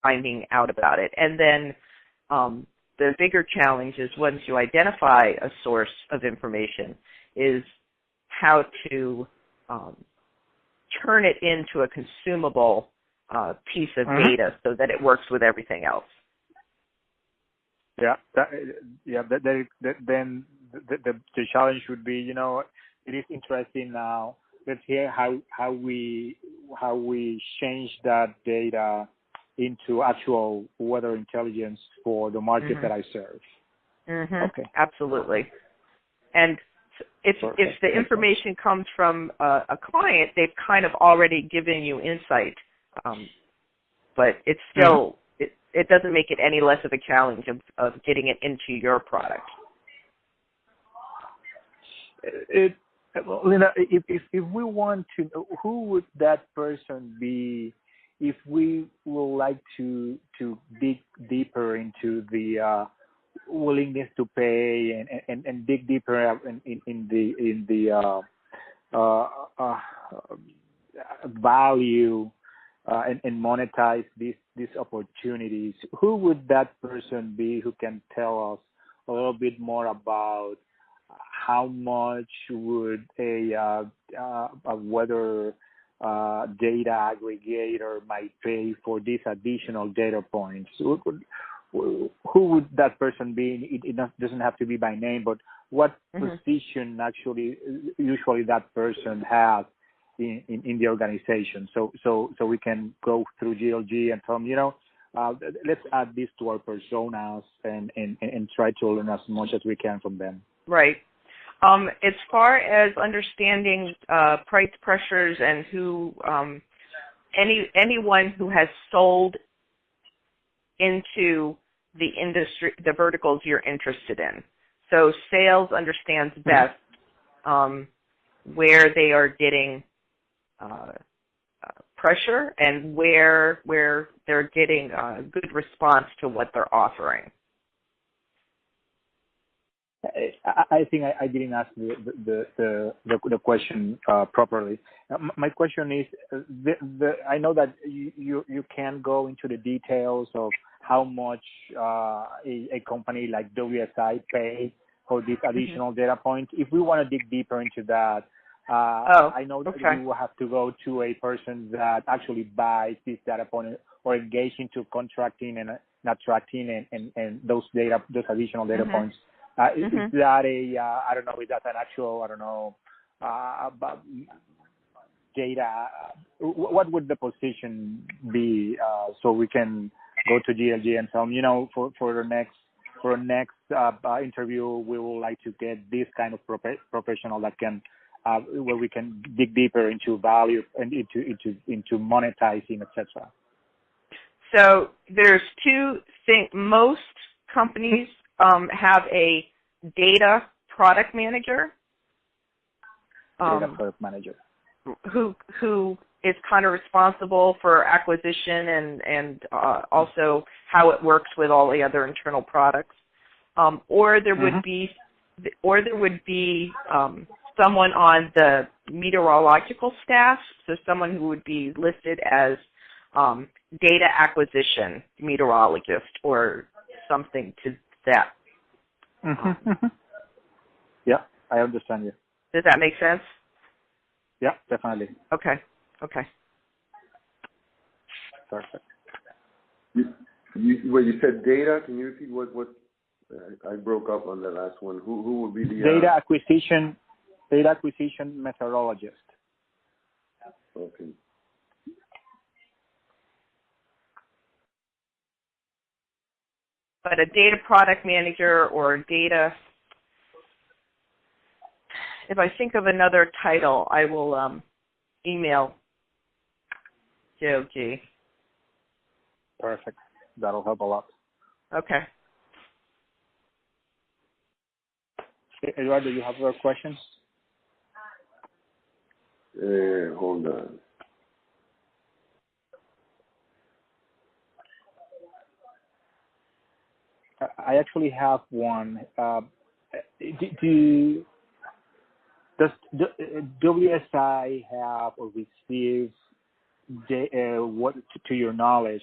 finding out about it. And then the bigger challenge is once you identify a source of information is how to turn it into a consumable piece of data so that it works with everything else. Yeah, then the challenge would be, you know, it is interesting now. Let's hear how we change that data into actual weather intelligence for the market that I serve. Okay, absolutely. And if the information comes from a client, they've kind of already given you insight, but it's still it doesn't make it any less of a challenge of getting it into your product. Linda, if we want to, who would that person be if we would like to dig deeper into the willingness to pay and dig deeper in the value and monetize these opportunities? Who would that person be who can tell us a little bit more about how much would a weather data aggregator might pay for these additional data points? Who would that person be? It doesn't have to be by name, but what position usually that person has in the organization? So we can go through GLG and tell them, you know, let's add this to our personas and try to learn as much as we can from them. Right. As far as understanding price pressures and who anyone who has sold into the industry, the verticals you're interested in. So sales understands best where they are getting pressure and where they're getting good response to what they're offering. I think I didn't ask the question properly. My question is, I know that you can go into the details of how much a company like WSI pays for these additional data points. If we want to dig deeper into that, I know that we will have to go to a person that actually buys this data point or engage into contracting and attracting and those additional data points. Is that I don't know, is that an actual, data? What would the position be so we can go to GLG and tell them, you know, for the next interview, we would like to get this kind of professional that can, where we can dig deeper into value and into monetizing, etc. So there's two things. Most companies have a data product manager. Data product manager. Who is kind of responsible for acquisition and also how it works with all the other internal products. Or there would be someone on the meteorological staff, so someone who would be listed as data acquisition meteorologist or something to that. Yeah, I understand you. Does that make sense? Yeah, definitely. Okay. Perfect. You said data. Can you repeat what? I broke up on the last one. Who would be the data acquisition methodologist? Okay. But a data product manager or data, if I think of another title, I will email GOG. Perfect. That'll help a lot. Okay. Eduardo, you have other questions? Hold on. I actually have one. Does WSI have or receive, what, to your knowledge,